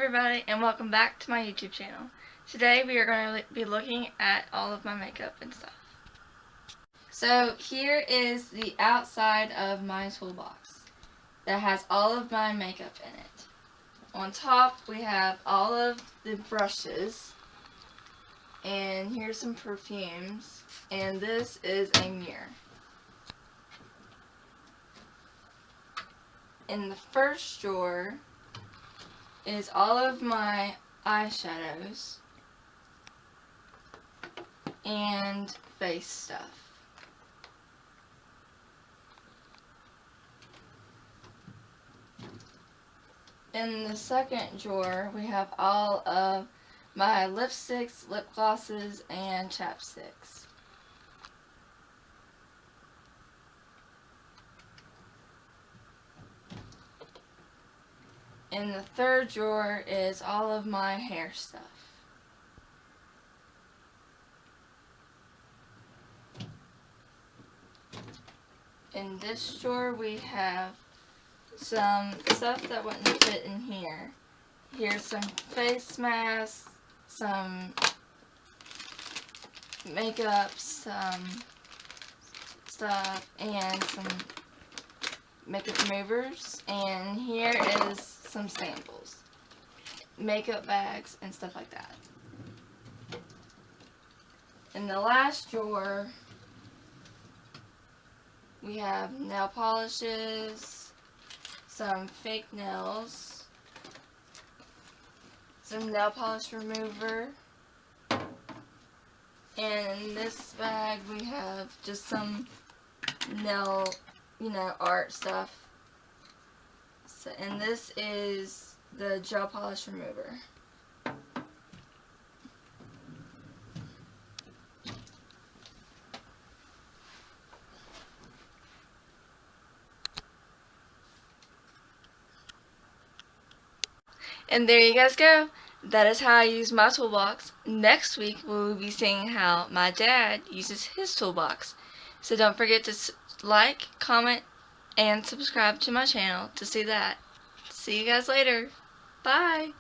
everybody, and welcome back to my YouTube channel. Today we are going to be looking at all of my makeup and stuff. So here is the outside of my toolbox that has all of my makeup in it. On top we have all of the brushes, and here's some perfumes, and this is a mirror. In the first drawer is all of my eyeshadows and face stuff. In the second drawer we have all of my lipsticks, lip glosses, and chapsticks. In the third drawer is all of my hair stuff. In this drawer we have some stuff that wouldn't fit in here. Here's some face masks, some makeup, some stuff, and some makeup removers. And here is some samples, makeup bags, and stuff like that. In the last drawer we have nail polishes, some fake nails, some nail polish remover, and in this bag we have just some nail, art stuff. So, and this is the gel polish remover. And there you guys go. That is how I use my toolbox. Next week we will be seeing how my dad uses his toolbox. So don't forget to like, comment, and subscribe to my channel to see that. See you guys later. Bye.